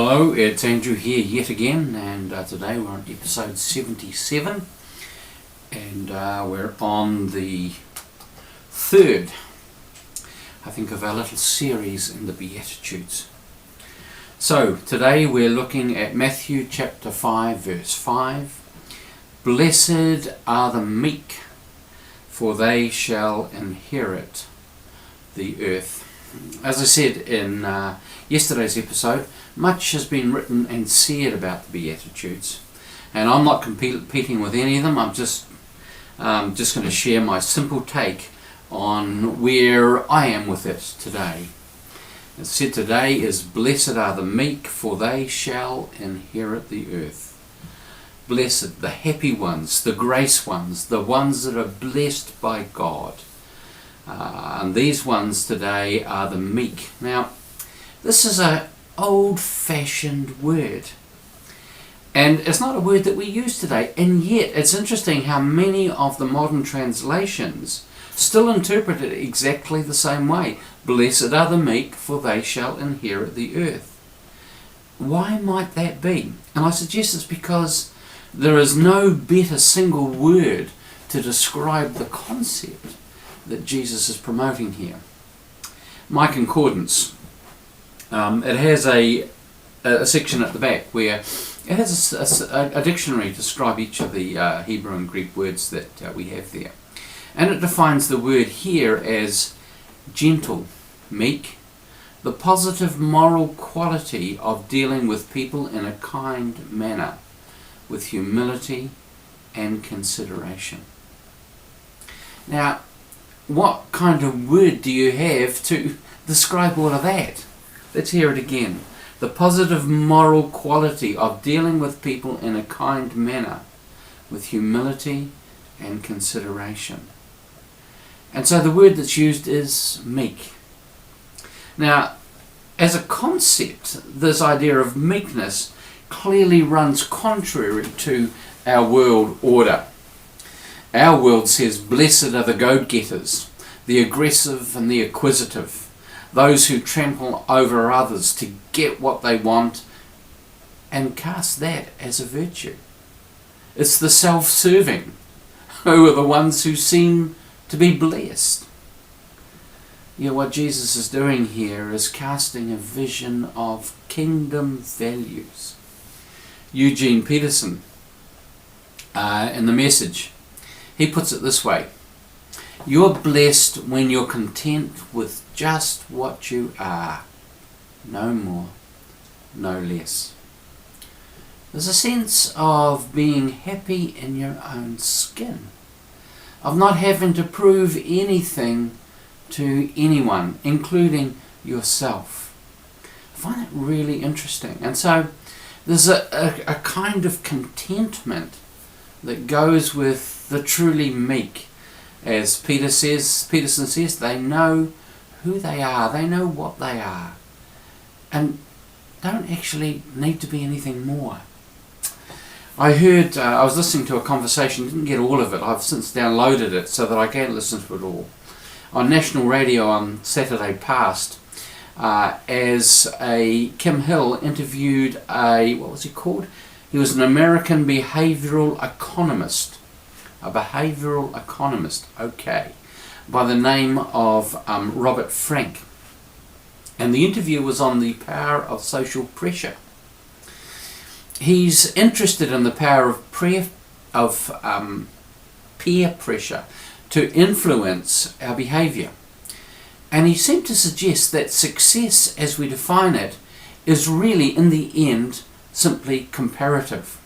Hello, it's Andrew here yet again, and today we're on episode 77, and we're on the third, I think, of our little series in the Beatitudes. So today we're looking at Matthew chapter 5 verse 5. Blessed are the meek, for they shall inherit the earth. As I said in yesterday's episode, much has been written and said about the Beatitudes, and I'm not competing with any of them. I'm just going to share my simple take on where I am with it today. It said today is, blessed are the meek, for they shall inherit the earth. Blessed, the happy ones, the grace ones, the ones that are blessed by God. And these ones today are the meek. Now, this is an old-fashioned word, and it's not a word that we use today, and yet it's interesting how many of the modern translations still interpret it exactly the same way. Blessed are the meek, for they shall inherit the earth. Why might that be? And I suggest it's because there is no better single word to describe the concept that Jesus is promoting here. My concordance, it has a section at the back where it has a dictionary to describe each of the Hebrew and Greek words that we have there. And it defines the word here as gentle, meek, the positive moral quality of dealing with people in a kind manner, with humility and consideration. Now, what kind of word do you have to describe all of that? Let's hear it again. The positive moral quality of dealing with people in a kind manner, with humility and consideration. And so the word that's used is meek. Now, as a concept, this idea of meekness clearly runs contrary to our world order. Our world says, blessed are the go-getters, the aggressive and the acquisitive, those who trample over others to get what they want and cast that as a virtue. It's the self-serving who are the ones who seem to be blessed. You know, what Jesus is doing here is casting a vision of kingdom values. Eugene Peterson, in The Message, he puts it this way: you're blessed when you're content with just what you are, no more, no less. There's a sense of being happy in your own skin, of not having to prove anything to anyone, including yourself. I find that really interesting. And so there's a kind of contentment that goes with the truly meek. As Peterson says, they know who they are, they know what they are, and don't actually need to be anything more. I was listening to a conversation, didn't get all of it, I've since downloaded it so that I can listen to it all, on national radio on Saturday past, as Kim Hill interviewed what was he called? He was an American behavioral economist. A behavioral economist, okay, by the name of Robert Frank. And the interview was on the power of social pressure. He's interested in the power of peer pressure to influence our behaviour. And he seemed to suggest that success, as we define it, is really, in the end, simply comparative.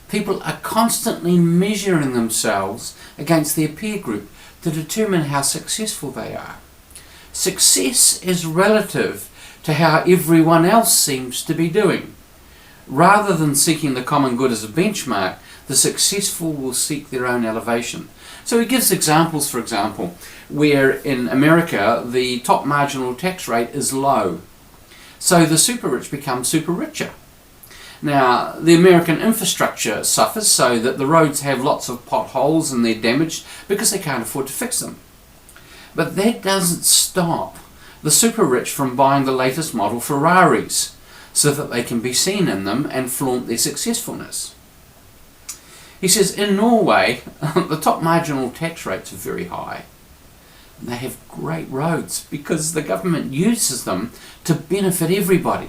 People are constantly measuring themselves against their peer group to determine how successful they are. Success is relative to how everyone else seems to be doing. Rather than seeking the common good as a benchmark, the successful will seek their own elevation. So he gives examples, for example, where in America the top marginal tax rate is low. So the super rich become super richer. Now, the American infrastructure suffers so that the roads have lots of potholes and they're damaged because they can't afford to fix them. But that doesn't stop the super rich from buying the latest model Ferraris. so that they can be seen in them and flaunt their successfulness. He says in Norway, the top marginal tax rates are very high. And they have great roads because the government uses them to benefit everybody.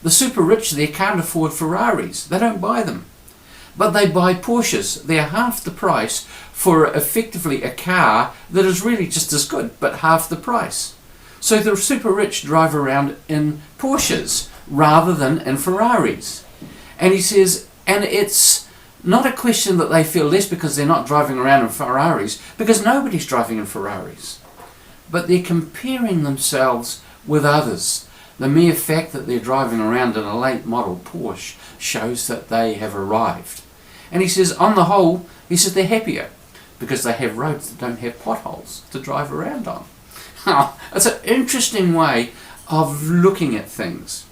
The super rich there can't afford Ferraris. They don't buy them. But they buy Porsches. They're half the price for effectively a car that is really just as good, but half the price. So the super rich drive around in Porsches rather than in Ferraris. And he says, and it's not a question that they feel less because they're not driving around in Ferraris, because nobody's driving in Ferraris. But they're comparing themselves with others. The mere fact that they're driving around in a late model Porsche shows that they have arrived. And he says, on the whole, he says they're happier because they have roads that don't have potholes to drive around on. It's an interesting way of looking at things.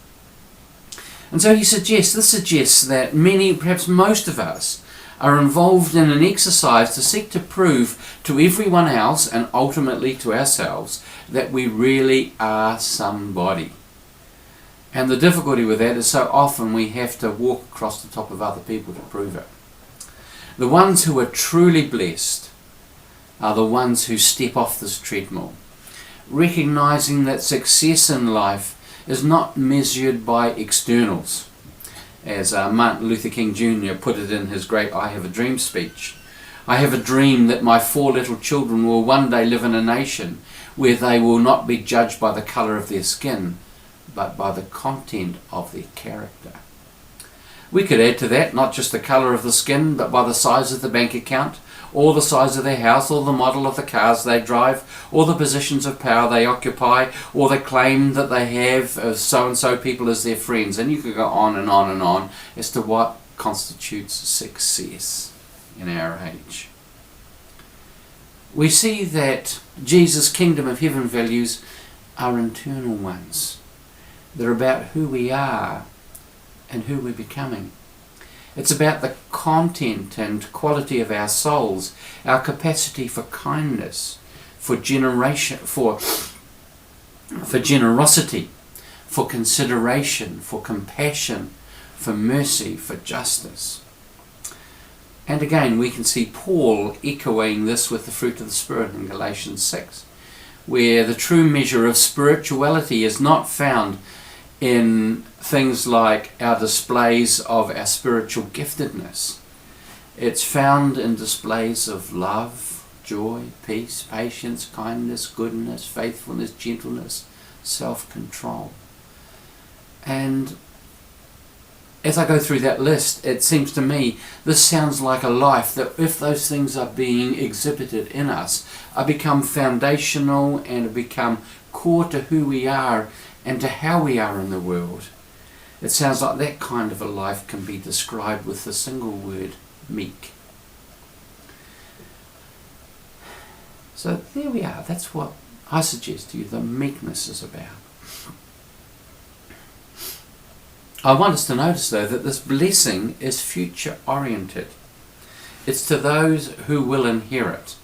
And so this suggests that many, perhaps most of us, are involved in an exercise to seek to prove to everyone else and ultimately to ourselves that we really are somebody. And the difficulty with that is so often we have to walk across the top of other people to prove it. The ones who are truly blessed are the ones who step off this treadmill, recognizing that success in life is not measured by externals. As Martin Luther King Jr. put it in his great I Have a Dream speech, I have a dream that my 4 little children will one day live in a nation where they will not be judged by the colour of their skin, but by the content of their character. We could add to that not just the colour of the skin, but by the size of the bank account, or the size of their house, or the model of the cars they drive, or the positions of power they occupy, or the claim that they have of so-and-so people as their friends. And you could go on and on and on as to what constitutes success in our age. We see that Jesus' kingdom of heaven values are internal ones. They're about who we are and who we're becoming. It's about the content and quality of our souls, our capacity for kindness, for generosity, for consideration, for compassion, for mercy, for justice. And again, we can see Paul echoing this with the fruit of the Spirit in Galatians 6, where the true measure of spirituality is not found in things like our displays of our spiritual giftedness. It's found in displays of love, joy, peace, patience, kindness, goodness, faithfulness, gentleness, self-control. And as I go through that list, it seems to me this sounds like a life that, if those things are being exhibited in us, are become foundational and become core to who we are and to how we are in the world. It sounds like that kind of a life can be described with the single word, meek. So there we are. That's what I suggest to you the meekness is about. I want us to notice, though, that this blessing is future oriented. It's to those who will inherit.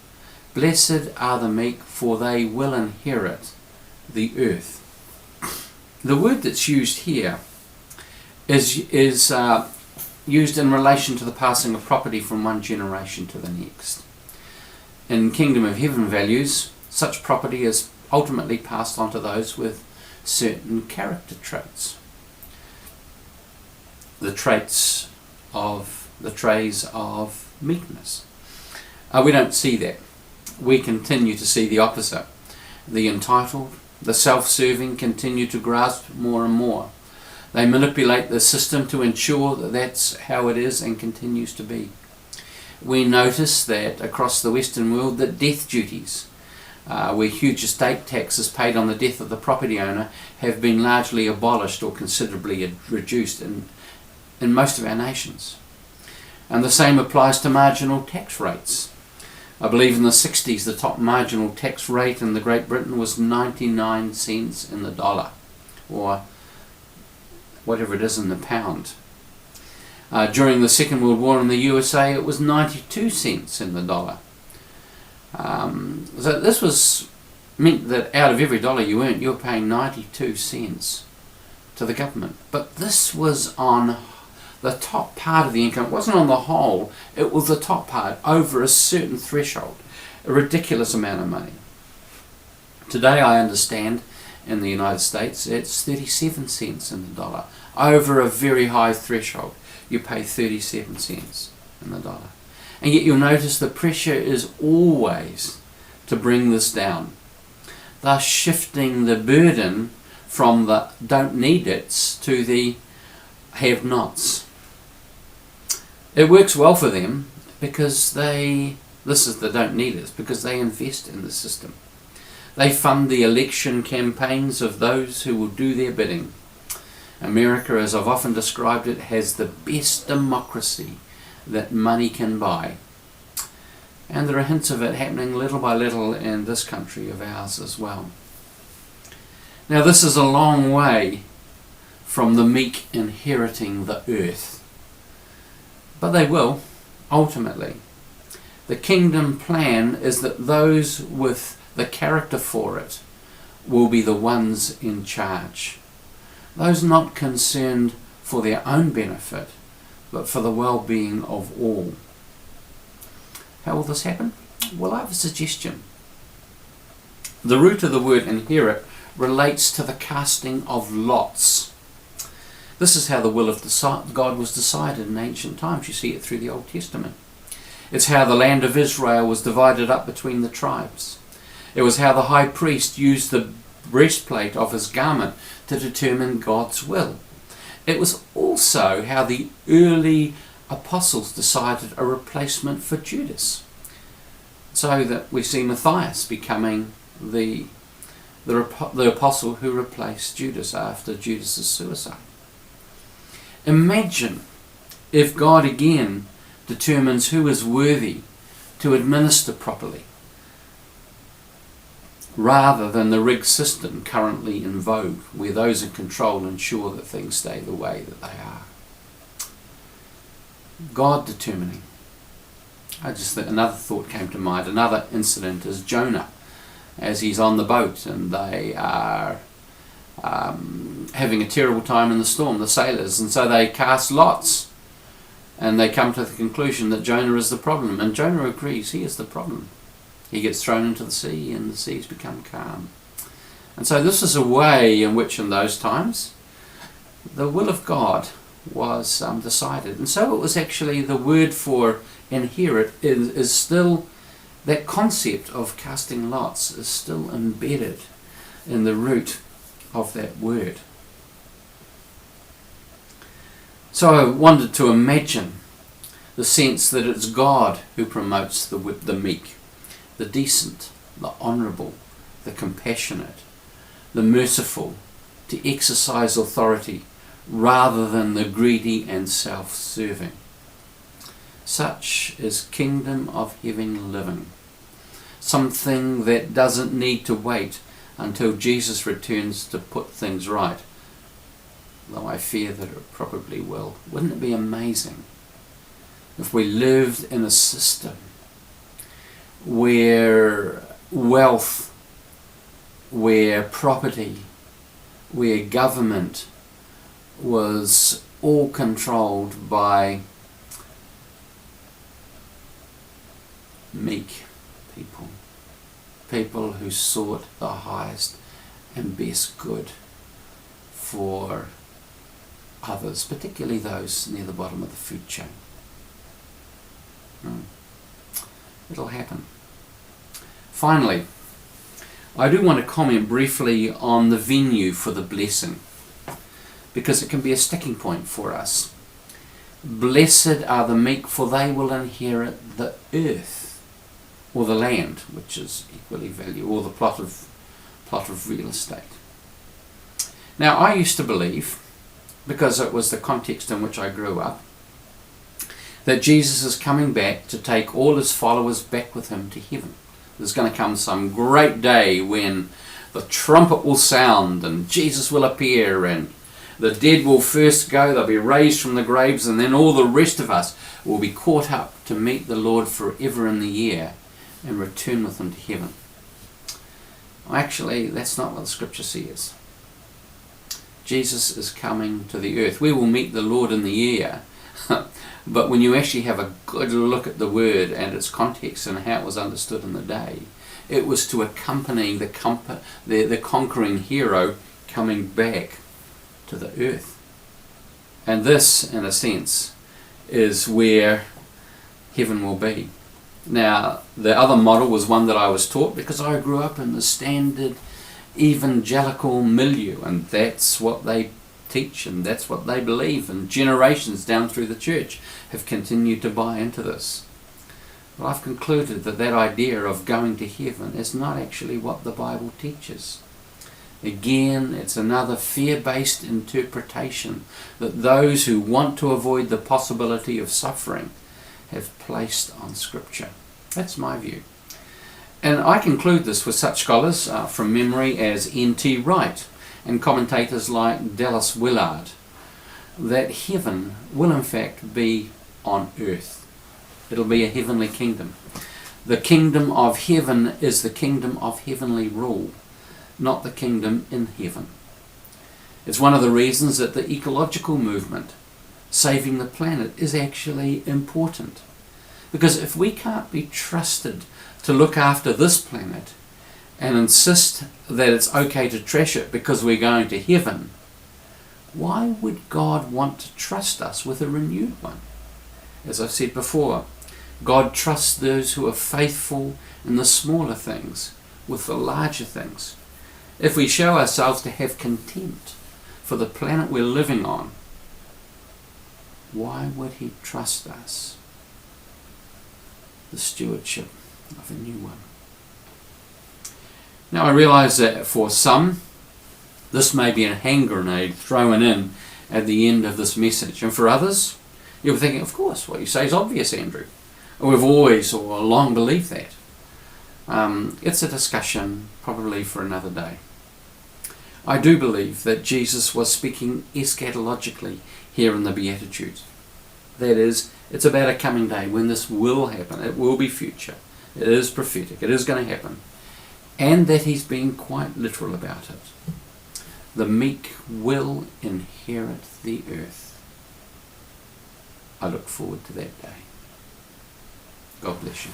Blessed are the meek, for they will inherit the earth. The word that's used here is used in relation to the passing of property from one generation to the next. In Kingdom of Heaven values, such property is ultimately passed on to those with certain character traits. The traits of meekness. We don't see that. We continue to see the opposite. The entitled, the self-serving continue to grasp more and more. They manipulate the system to ensure that that's how it is and continues to be. We notice that across the Western world that death duties, where huge estate taxes paid on the death of the property owner, have been largely abolished or considerably reduced in most of our nations. And the same applies to marginal tax rates. I believe in the 60s the top marginal tax rate in the Great Britain was 99 cents in the dollar, or whatever it is in the pound. During the Second World War in the USA it was 92 cents in the dollar. So this meant that out of every dollar you earned, you were paying 92 cents to the government. But this was on the top part of the income. It wasn't on the whole, it was the top part, over a certain threshold, a ridiculous amount of money. Today I understand in the United States it's 37 cents in the dollar. Over a very high threshold you pay 37 cents in the dollar. And yet you'll notice the pressure is always to bring this down, thus shifting the burden from the don't need it's to the have nots. It works well for them because this is the don't need it's, because they invest in the system. They fund the election campaigns of those who will do their bidding. America, as I've often described it, has the best democracy that money can buy. And there are hints of it happening little by little in this country of ours as well. Now this is a long way from the meek inheriting the earth. But they will, ultimately. The kingdom plan is that those with the character for it will be the ones in charge. Those not concerned for their own benefit, but for the well-being of all. How will this happen? Well, I have a suggestion. The root of the word inherit relates to the casting of lots. This is how the will of God was decided in ancient times. You see it through the Old Testament. It's how the land of Israel was divided up between the tribes. It was how the high priest used the breastplate of his garment to determine God's will. It was also how the early apostles decided a replacement for Judas, so that we see Matthias becoming the apostle who replaced Judas after Judas's suicide. Imagine if God again determines who is worthy to administer properly, rather than the rigged system currently in vogue, where those in control ensure that things stay the way that they are. God determining. Another thought came to mind. Another incident is Jonah, as he's on the boat and they are having a terrible time in the storm, the sailors, and so they cast lots and they come to the conclusion that Jonah is the problem, and Jonah agrees he is the problem. He gets thrown into the sea and the seas become calm. And so this is a way in which in those times the will of God was decided. And so it was actually the word for inherit is still, that concept of casting lots is still embedded in the root of that word. So I wanted to imagine the sense that it's God who promotes the meek, the decent, the honourable, the compassionate, the merciful, to exercise authority rather than the greedy and self-serving. Such is kingdom of heaven living, something that doesn't need to wait until Jesus returns to put things right, though I fear that it probably will. Wouldn't it be amazing if we lived in a system where wealth, where property, where government was all controlled by meek people who sought the highest and best good for others, particularly those near the bottom of the food chain. It'll happen. Finally, I do want to comment briefly on the venue for the blessing, because it can be a sticking point for us. Blessed are the meek, for they will inherit the earth, or the land, which is equally valuable, or the plot of real estate. Now, I used to believe, because it was the context in which I grew up, that Jesus is coming back to take all his followers back with him to heaven. There's going to come some great day when the trumpet will sound and Jesus will appear and the dead will first go, they'll be raised from the graves, and then all the rest of us will be caught up to meet the Lord forever in the air and return with him to heaven. Actually, that's not what the scripture says. Jesus is coming to the earth. We will meet the Lord in the air. But when you actually have a good look at the word and its context and how it was understood in the day, it was to accompany the conquering hero coming back to the earth. And this, in a sense, is where heaven will be. Now, the other model was one that I was taught because I grew up in the standard evangelical milieu, and that's what they teach and that's what they believe, and generations down through the church have continued to buy into this. But I've concluded that that idea of going to heaven is not actually what the Bible teaches. Again, it's another fear-based interpretation that those who want to avoid the possibility of suffering have placed on Scripture. That's my view. And I conclude this with such scholars from memory as N.T. Wright and commentators like Dallas Willard, that heaven will in fact be on earth. It'll be a heavenly kingdom. The kingdom of heaven is the kingdom of heavenly rule, not the kingdom in heaven. It's one of the reasons that the ecological movement, saving the planet, is actually important. Because if we can't be trusted to look after this planet and insist that it's okay to trash it because we're going to heaven, why would God want to trust us with a renewed one? As I've said before, God trusts those who are faithful in the smaller things with the larger things. If we show ourselves to have contempt for the planet we're living on, why would He trust us the stewardship of a new one? Now, I realise that for some, this may be a hand grenade thrown in at the end of this message. And for others, you'll be thinking, of course, what you say is obvious, Andrew. We've always or long believed that. It's a discussion probably for another day. I do believe that Jesus was speaking eschatologically here in the Beatitudes. That is, it's about a coming day when this will happen. It will be future. It is prophetic. It is going to happen. And that He's being quite literal about it. The meek will inherit the earth. I look forward to that day. God bless you.